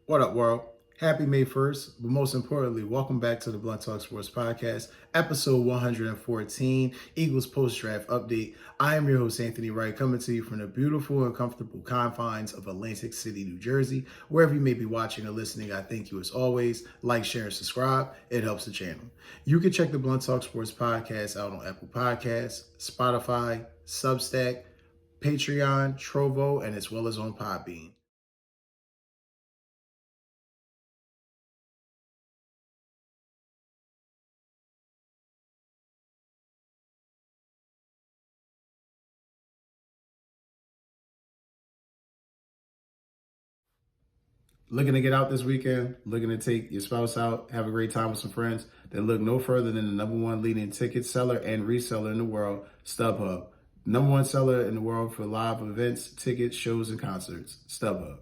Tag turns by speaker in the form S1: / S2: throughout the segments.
S1: What up, world? Happy May 1st, but most importantly, welcome back to the Blunt Talk Sports Podcast, episode 114, Eagles post-draft update. I am your host, Anthony Wright, coming to you from the beautiful and comfortable confines of Atlantic City, New Jersey. Wherever you may be watching or listening, I thank you as always. Like, share, and subscribe. It helps the channel. You can check the Blunt Talk Sports Podcast out on Apple Podcasts, Spotify, Substack, Patreon, Trovo, and as well as on Podbean. Looking to get out this weekend, looking to take your spouse out, have a great time with some friends, then look no further than the number one leading ticket seller and reseller in the world, StubHub. Number one seller in the world for live events, tickets, shows, and concerts, StubHub.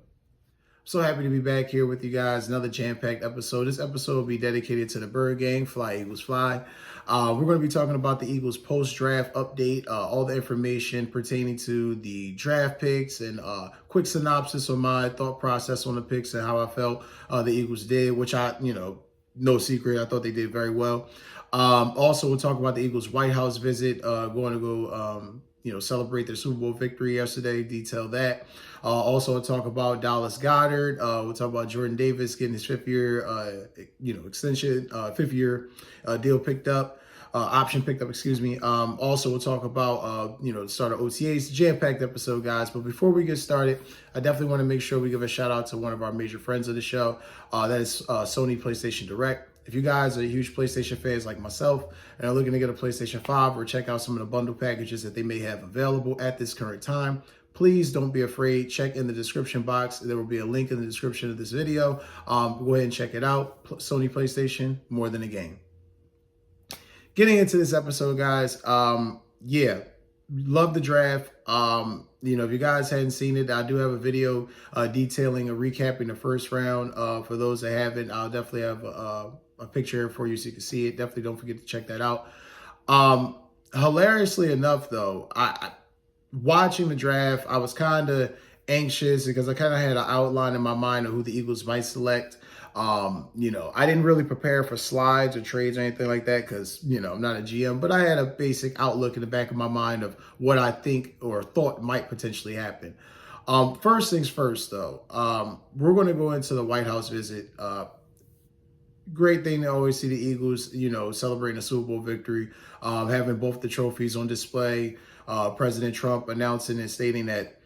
S1: So happy to be back here with you guys. Another jam-packed episode. This episode will be dedicated to the Bird Gang, flyeaglesfly. We're going to be talking about the Eagles post-draft update, all the information pertaining to the draft picks, and quick synopsis on my thought process on the picks and how I felt the Eagles did, which no secret, I thought they did very well. Also, we'll talk about the Eagles' White House visit, going to go celebrate their Super Bowl victory yesterday, detail that. Also, we'll talk about Dallas Goedert. We'll talk about Jordan Davis getting his fifth-year, extension, fifth-year deal picked up, option picked up, excuse me. Also, we'll talk about, the start of OTAs, jam-packed episode, guys. But before we get started, I definitely want to make sure we give a shout-out to one of our major friends of the show. That is Sony PlayStation Direct. If you guys are huge PlayStation fans like myself and are looking to get a PlayStation 5 or check out some of the bundle packages that they may have available at this current time, please don't be afraid. Check in the description box. There will be a link in the description of this video. Go ahead and check it out. Sony PlayStation, more than a game. Getting into this episode, guys, love the draft. If you guys hadn't seen it, I do have a video detailing or recapping the first round. For those that haven't, I'll definitely have a picture for you so you can see it. Definitely don't forget to check that out. Hilariously enough, though, I watching the draft, I was kind of anxious because I kind of had an outline in my mind of who the Eagles might select. I didn't really prepare for slides or trades or anything like that because, I'm not a GM, but I had a basic outlook in the back of my mind of what I think or thought might potentially happen. First things first, though, we're going to go into the White House visit. Great thing to always see the Eagles, celebrating a Super Bowl victory, having both the trophies on display. President Trump announcing and stating that,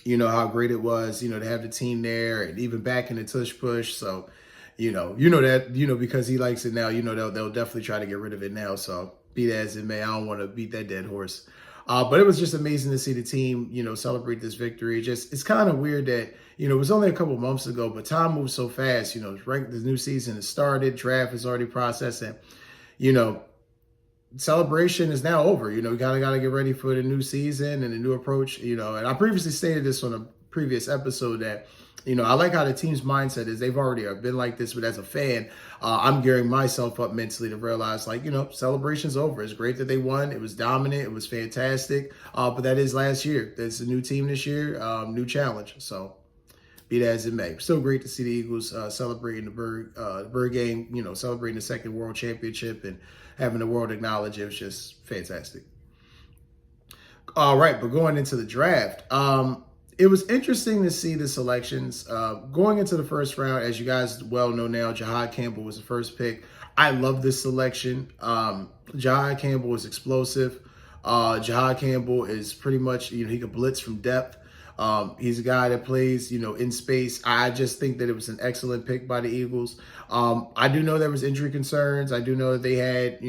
S1: how great it was, to have the team there and even back in the tush push. So, because he likes it now, they'll definitely try to get rid of it now. So be that as it may, I don't want to beat that dead horse. But it was just amazing to see the team, celebrate this victory. It's kind of weird that, it was only a couple months ago, but time moves so fast. The new season has started, draft is already processing, celebration is now over. We kind of got to get ready for the new season and the new approach, and I previously stated this on a previous episode that, I like how the team's mindset is. They've already been like this, but as a fan, I'm gearing myself up mentally to realize, celebration's over. It's great that they won. It was dominant. It was fantastic. But that is last year. It's a new team this year, new challenge. So be that as it may. Still great to see the Eagles celebrating the Bird Gang, celebrating the second world championship and having the world acknowledge it. Was just fantastic. All right, but going into the draft, it was interesting to see the selections. Going into the first round, as you guys well know now, Jahad Campbell was the first pick. I love this selection. Jahad Campbell is explosive. Jahad Campbell is pretty much, he can blitz from depth. He's a guy that plays, in space. I just think that it was an excellent pick by the Eagles. I do know there was injury concerns. I do know that they had,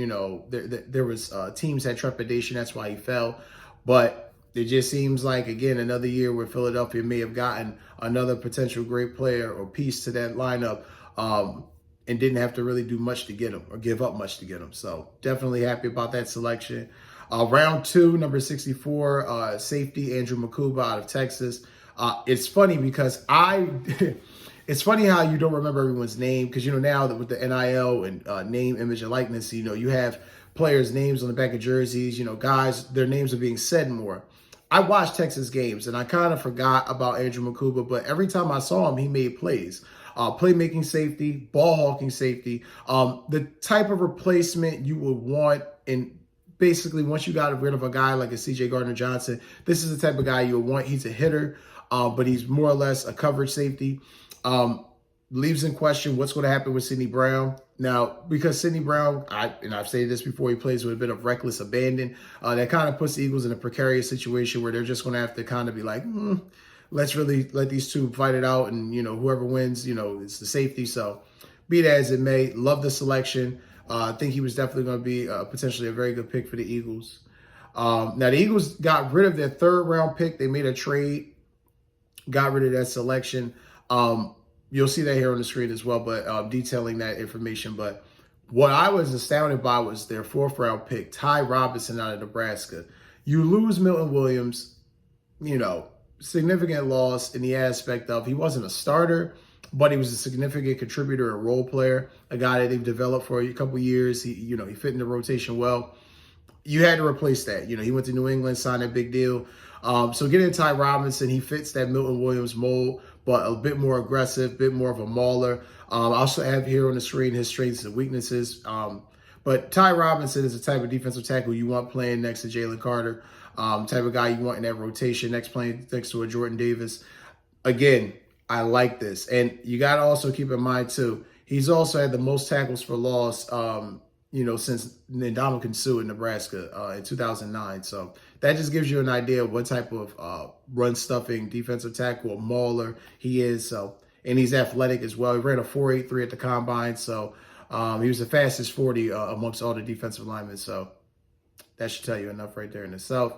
S1: there was teams had trepidation. That's why he fell. But it just seems like, again, another year where Philadelphia may have gotten another potential great player or piece to that lineup and didn't have to really do much to get him or give up much to get him. So definitely happy about that selection. Round 2, number 64, safety Andrew Makuba out of Texas. It's funny because it's funny how you don't remember everyone's name because, now that with the NIL and name, image, and likeness, you have players' names on the back of jerseys, guys, their names are being said more. I watched Texas games and I kind of forgot about Andrew Makuba, but every time I saw him, he made plays. Playmaking safety, ball hawking safety, the type of replacement you would want in basically once you got rid of a guy like a CJ Gardner-Johnson, this is the type of guy you would want. He's a hitter, but he's more or less a coverage safety. Leaves in question what's going to happen with Sidney Brown. Now, because Sidney Brown, I've stated this before, he plays with a bit of reckless abandon. That kind of puts the Eagles in a precarious situation where they're just going to have to kind of be like, let's really let these two fight it out. And, whoever wins, it's the safety. So be that as it may, love the selection. I think he was definitely going to be potentially a very good pick for the Eagles. Now, the Eagles got rid of their third-round pick. They made a trade, got rid of that selection. You'll see that here on the screen as well, but detailing that information. But what I was astounded by was their fourth-round pick, Ty Robinson out of Nebraska. You lose Milton Williams, significant loss in the aspect of he wasn't a starter, but he was a significant contributor and role player, a guy that they've developed for a couple years. He fit in the rotation well. You had to replace that. He went to New England, signed a big deal. So getting Ty Robinson, he fits that Milton Williams mold, but a bit more aggressive, a bit more of a mauler. I also have here on the screen his strengths and weaknesses. But Ty Robinson is the type of defensive tackle you want playing next to Jalen Carter, type of guy you want in that rotation, playing next to a Jordan Davis. Again, I like this. And you got to also keep in mind, too, he's also had the most tackles for loss, since Ndamukong Suh in Nebraska in 2009. So that just gives you an idea of what type of run-stuffing defensive tackle, a mauler he is. So, and he's athletic as well. He ran a 4.83 at the combine. So he was the fastest 40 amongst all the defensive linemen. So that should tell you enough right there in itself.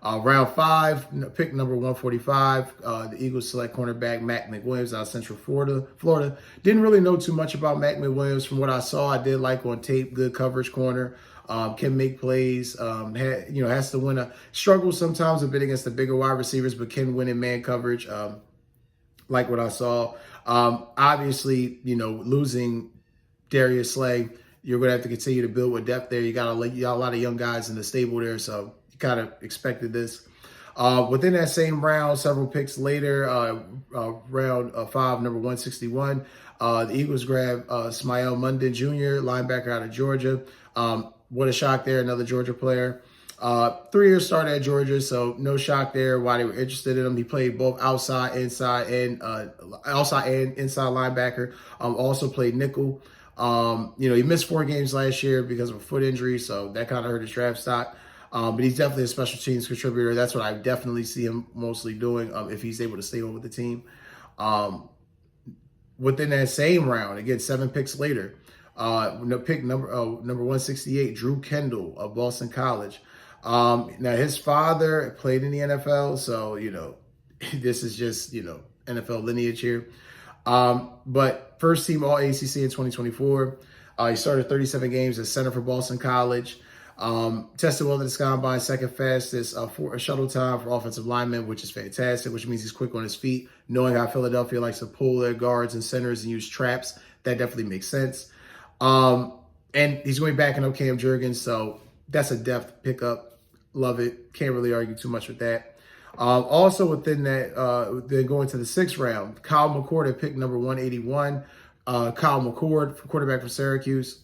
S1: Round 5, pick number 145, the Eagles select cornerback Mac McWilliams out of Central Florida. Didn't really know too much about Mac McWilliams. From what I saw, I did like on tape, good coverage corner, can make plays, has to win struggles sometimes a bit against the bigger wide receivers, but can win in man coverage, like what I saw. Obviously, losing Darius Slay, you're going to have to continue to build with depth there. You got a lot of young guys in the stable there, so kind of expected this. Within that same round, several picks later, round 5, number 161, the Eagles grab Smael Mondon Jr., linebacker out of Georgia. What a shock there, another Georgia player. 3-year start at Georgia, so no shock there why they were interested in him. He played both outside and inside linebacker. Also played nickel. He missed 4 games last year because of a foot injury, so that kind of hurt his draft stock. But he's definitely a special teams contributor. That's what I definitely see him mostly doing if he's able to stay on with the team. Within that same round, again, 7 picks later, pick number 168, Drew Kendall of Boston College. Now, his father played in the NFL, so, this is just, NFL lineage here. But first team All-ACC in 2024. He started 37 games as center for Boston College. Tested well at the combine, second fastest for a shuttle time for offensive linemen, which is fantastic, which means he's quick on his feet. Knowing how Philadelphia likes to pull their guards and centers and use traps, that definitely makes sense. And he's going back in Cam Jurgens, so that's a depth pickup. Love it. Can't really argue too much with that. Also within that, then going to the 6th round, Kyle McCord at pick number 181. Kyle McCord, quarterback for Syracuse.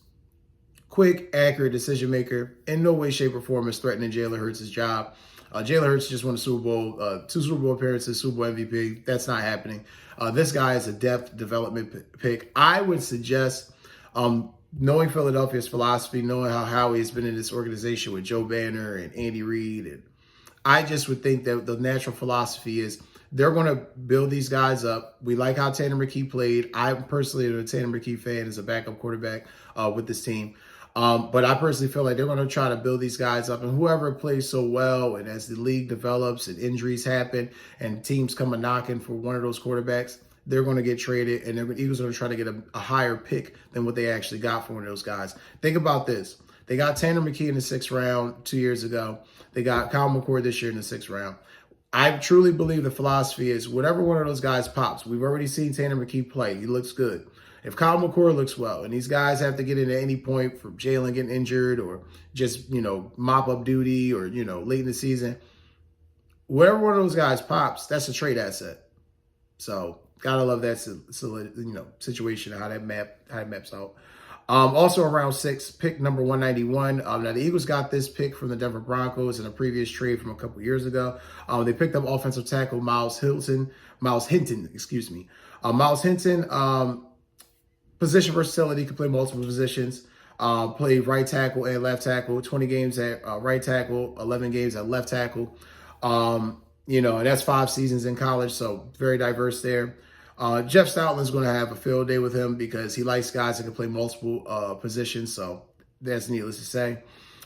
S1: Quick, accurate decision maker. In no way, shape, or form is threatening Jalen Hurts' job. Jalen Hurts just won a Super Bowl, 2 Super Bowl appearances, Super Bowl MVP. That's not happening. This guy is a depth development pick. I would suggest, knowing Philadelphia's philosophy, knowing how Howie has been in this organization with Joe Banner and Andy Reid, and I just would think that the natural philosophy is they're going to build these guys up. We like how Tanner McKee played. I'm personally a Tanner McKee fan as a backup quarterback with this team. But I personally feel like they're going to try to build these guys up, and whoever plays so well, and as the league develops and injuries happen and teams come a knocking for one of those quarterbacks, they're going to get traded, and the Eagles are going to try to get a higher pick than what they actually got for one of those guys. Think about this. They got Tanner McKee in the 6th round 2 years ago. They got Kyle McCord this year in the 6th round. I truly believe the philosophy is whatever one of those guys pops. We've already seen Tanner McKee play. He looks good. If Kyle McCord looks well, and these guys have to get in at any point from Jalen getting injured or just, mop up duty or, late in the season, wherever one of those guys pops, that's a trade asset. So gotta love that situation and how that maps out. Also in round 6, pick number 191. Now the Eagles got this pick from the Denver Broncos in a previous trade from a couple years ago. They picked up offensive tackle Miles Hinton. Miles Hinton, position versatility, could play multiple positions. Played right tackle and left tackle, 20 games at right tackle, 11 games at left tackle. And that's 5 seasons in college, so very diverse there. Jeff Stoutland's going to have a field day with him because he likes guys that can play multiple positions, so that's needless to say.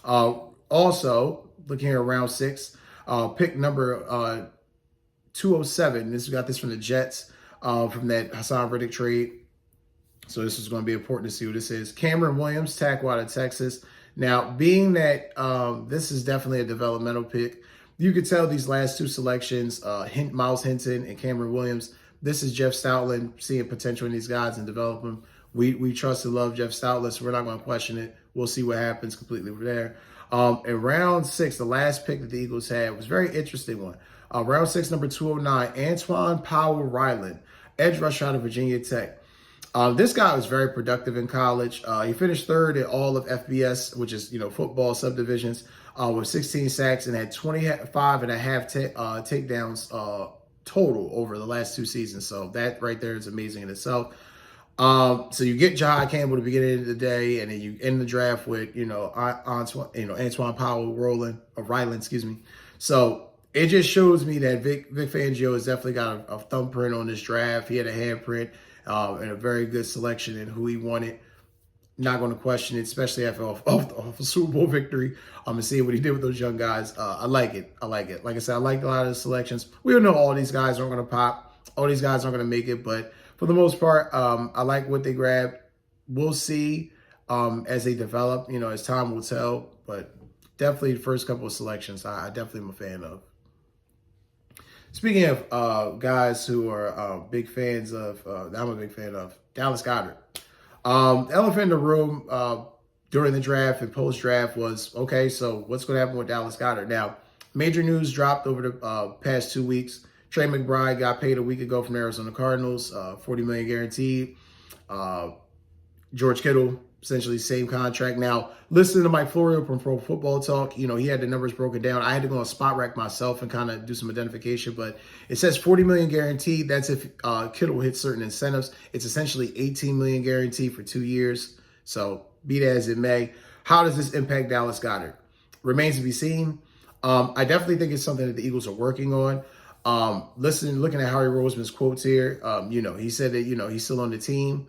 S1: Also, looking here at round 6, pick number 207. We got this from the Jets, from that Hassan Reddick trade. So this is going to be important to see who this is. Cameron Williams, tackle out of Texas. Now, being that this is definitely a developmental pick, you could tell these last 2 selections, Miles Hinton and Cameron Williams, this is Jeff Stoutland seeing potential in these guys and develop them. We trust and love Jeff Stoutland, so we're not going to question it. We'll see what happens completely from there. In round 6, the last pick that the Eagles had was a very interesting one. Round 6, number 209, Antoine Powell-Ryland, edge rusher out of Virginia Tech. This guy was very productive in college. He finished 3rd in all of FBS, which is, football subdivisions, with 16 sacks and had 25 and a half takedowns total over the last 2 seasons. So that right there is amazing in itself. So you get Jahai Campbell at the beginning of the day, and then you end the draft with, Antoine Powell-Ryland, So it just shows me that Vic Fangio has definitely got a thumbprint on this draft. He had a handprint. And a very good selection in who he wanted. Not going to question it, especially after off a Super Bowl victory. And seeing what he did with those young guys. I like it. Like I said, I like a lot of the selections. We all know all these guys aren't going to pop. All these guys aren't going to make it. But for the most part, I like what they grabbed. We'll see as they develop, as time will tell. But definitely the first couple of selections, I definitely am a fan of. Speaking of guys who are big fans of, I'm a big fan of, Dallas Goedert. The elephant in the room during the draft and post-draft was, okay, so what's going to happen with Dallas Goedert? Now, major news dropped over the past 2 weeks. Trey McBride got paid a week ago from Arizona Cardinals, $40 million guaranteed. George Kittle, essentially same contract. Now, listening to Mike Florio from Pro Football Talk, he had the numbers broken down. I had to go on Spot Rack myself and kind of do some identification, but it says $40 million guaranteed. That's if Kittle hits certain incentives. It's essentially $18 million guaranteed for 2 years. So be that as it may, how does this impact Dallas Goedert? Remains to be seen. I definitely think it's something that the Eagles are working on. Looking at Howie Roseman's quotes here, he said that, he's still on the team.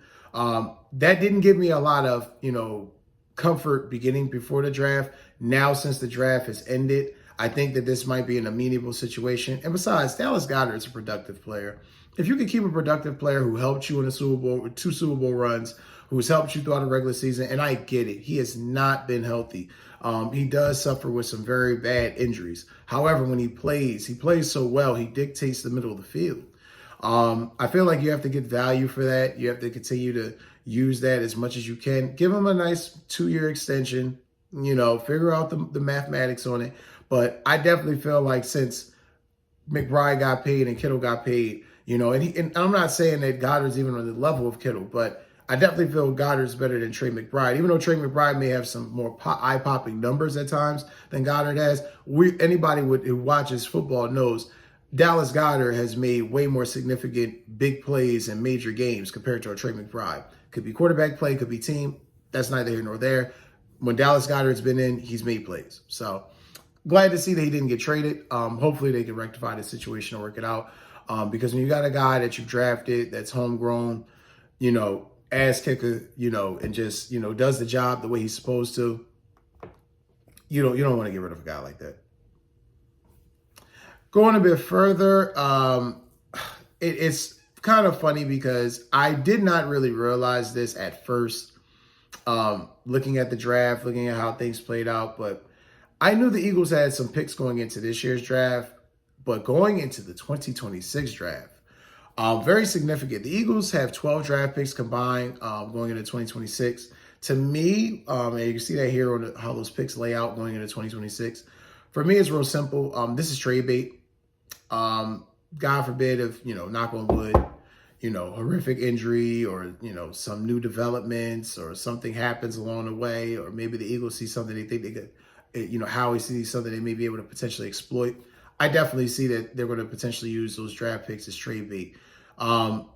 S1: That didn't give me a lot of, comfort beginning before the draft. Now, since the draft has ended, I think that this might be an amenable situation. And besides, Dallas Goedert is a productive player. If you can keep a productive player who helped you in the Super Bowl with 2 Super Bowl runs, who's helped you throughout the regular season, and I get it, he has not been healthy. He does suffer with some very bad injuries. However, when he plays so well, he dictates the middle of the field. I feel like you have to get value for that. You have to continue to use that as much as you can. Give him a nice 2-year extension, figure out the mathematics on it. But I definitely feel like since McBride got paid and Kittle got paid, and I'm not saying that Goddard's even on the level of Kittle, but I definitely feel Goddard's better than Trey McBride. Even though Trey McBride may have some more eye-popping numbers at times than Goddard has, anybody who watches football knows Dallas Goedert has made way more significant big plays in major games compared to a Trey McBride. Could be quarterback play, could be team. That's neither here nor there. When Dallas Goedert's been in, he's made plays. So glad to see that he didn't get traded. Hopefully they can rectify the situation and work it out. Because when you got a guy that you drafted that's homegrown, ass kicker, and just, does the job the way he's supposed to, you don't want to get rid of a guy like that. Going a bit further, it's kind of funny because I did not really realize this at first, looking at the draft, looking at how things played out. But I knew the Eagles had some picks going into this year's draft, but going into the 2026 draft, very significant. The Eagles have 12 draft picks combined going into 2026. To me, and you can see that here on how those picks lay out going into 2026. For me, it's real simple. This is trade bait. God forbid if, knock on wood, horrific injury or, some new developments or something happens along the way, or maybe the Eagles see something they think they could, Howie sees something they may be able to potentially exploit. I definitely see that they're going to potentially use those draft picks as trade bait. You're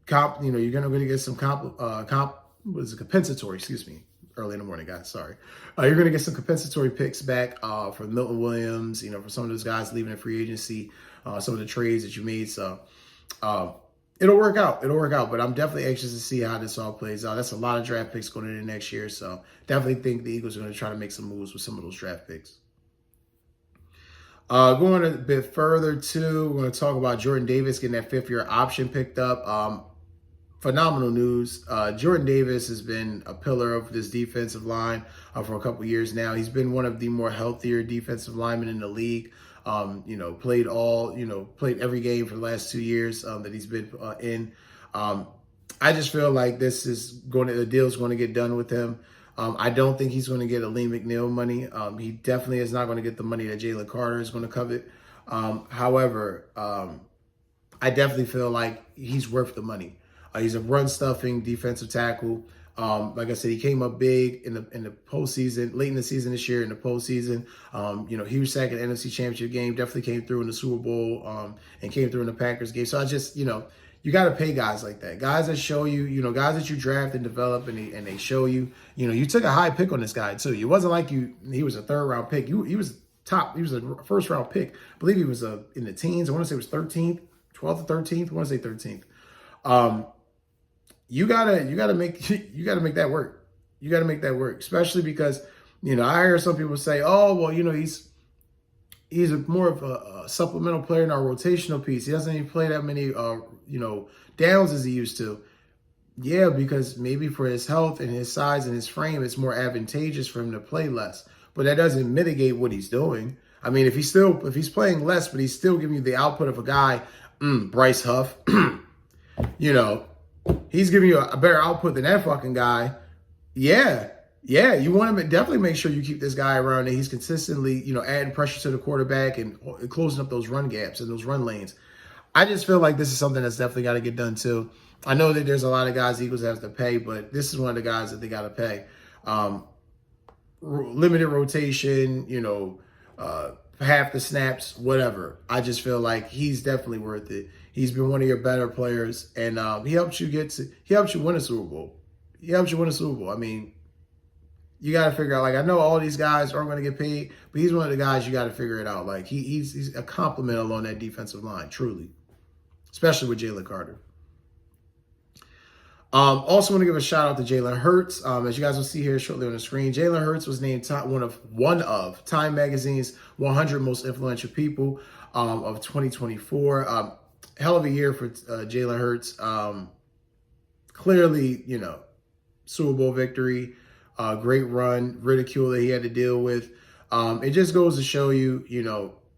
S1: going to get some compensatory, excuse me, early in the morning, guys, sorry. You're going to get some compensatory picks back for Milton Williams, for some of those guys leaving in free agency, some of the trades that you made. So it'll work out. But I'm definitely anxious to see how this all plays out. That's a lot of draft picks going into next year. So definitely think the Eagles are going to try to make some moves with some of those draft picks. Going a bit further, too, we're going to talk about Jordan Davis getting that 5th-year option picked up. Phenomenal news. Jordan Davis has been a pillar of this defensive line for a couple years now. He's been one of the more healthier defensive linemen in the league. Played every game for the last 2 years that he's been in. I just feel like the deal is going to get done with him. I don't think he's going to get a Lee McNeil money. He definitely is not going to get the money that Jalen Carter is going to covet. However, I definitely feel like he's worth the money. He's a run-stuffing defensive tackle. Like I said, he came up big in the postseason, late in the season this year in the postseason. Huge sack in the NFC Championship game, definitely came through in the Super Bowl and came through in the Packers game. So I just, you got to pay guys like that. Guys that show you, guys that you draft and develop and they show you, you took a high pick on this guy too. It wasn't like he was a 3rd-round pick. He was top. He was a 1st-round pick. I believe he was in the teens. I want to say it was 13th, 12th or 13th. I want to say 13th. You gotta make that work. You gotta make that work, especially because I hear some people say, "Oh, well, he's more of a supplemental player in our rotational piece. He doesn't even play that many downs as he used to." Yeah, because maybe for his health and his size and his frame, it's more advantageous for him to play less. But that doesn't mitigate what he's doing. I mean, if he's playing less, but he's still giving you the output of a guy, Bryce Huff, he's giving you a better output than that fucking guy. Yeah, you want to definitely make sure you keep this guy around and he's consistently, adding pressure to the quarterback and closing up those run gaps and those run lanes. I just feel like this is something that's definitely got to get done too. I know that there's a lot of guys the Eagles have to pay, but this is one of the guys that they got to pay. Limited rotation, half the snaps, whatever. I just feel like he's definitely worth it. He's been one of your better players, and he helps you win a Super Bowl. I mean, you got to figure out. Like, I know all these guys aren't going to get paid, but he's one of the guys you got to figure it out. Like, he's a compliment along that defensive line, truly, especially with Jalen Carter. Also want to give a shout out to Jalen Hurts. As you guys will see here shortly on the screen, Jalen Hurts was named one of Time Magazine's 100 most influential people of 2024. Hell of a year for Jalen Hurts. Clearly, Super Bowl victory, great run, ridicule that he had to deal with. It just goes to show you,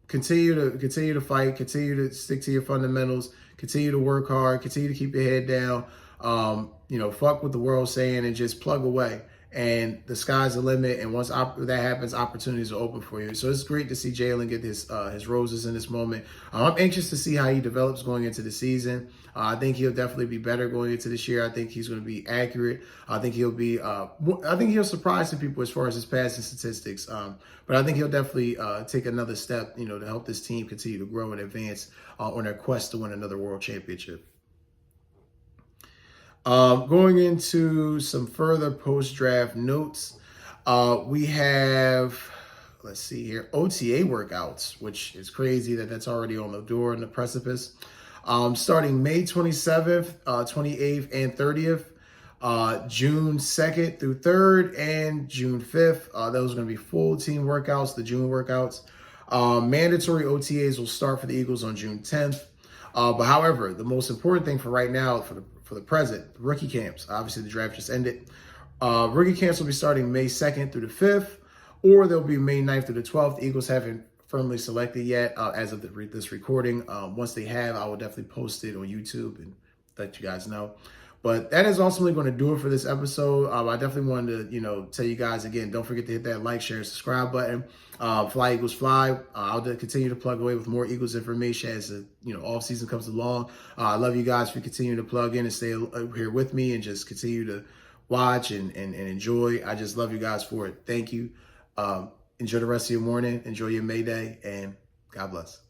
S1: continue to fight, continue to stick to your fundamentals, continue to work hard, continue to keep your head down. Fuck what the world's saying and just plug away. And the sky's the limit. And once that happens, opportunities are open for you. So it's great to see Jalen get his roses in this moment. I'm anxious to see how he develops going into the season. I think he'll definitely be better going into this year. I think he's going to be accurate. I think he'll surprise some people as far as his passing statistics. But I think he'll definitely take another step, to help this team continue to grow and advance on their quest to win another world championship. Going into some further post-draft notes, we have, let's see here, OTA workouts, which is crazy that's already on the door and the precipice. Starting May 27th, 28th, and 30th, June 2nd through 3rd, and June 5th. Those are going to be full team workouts, the June workouts. Mandatory OTAs will start for the Eagles on June 10th. But however, the most important thing for right now, for the present, rookie camps. Obviously, the draft just ended. Rookie camps will be starting May 2nd through the 5th, or they'll be May 9th through the 12th. The Eagles haven't firmly selected yet as of this recording. Once they have, I will definitely post it on YouTube and let you guys know. But that is ultimately going to do it for this episode. I definitely wanted to, tell you guys again, don't forget to hit that like, share, and subscribe button. Fly Eagles Fly. I'll continue to plug away with more Eagles information as the off season comes along. I love you guys for continuing to plug in and stay here with me and just continue to watch and enjoy. I just love you guys for it. Thank you. Enjoy the rest of your morning. Enjoy your May Day, and God bless.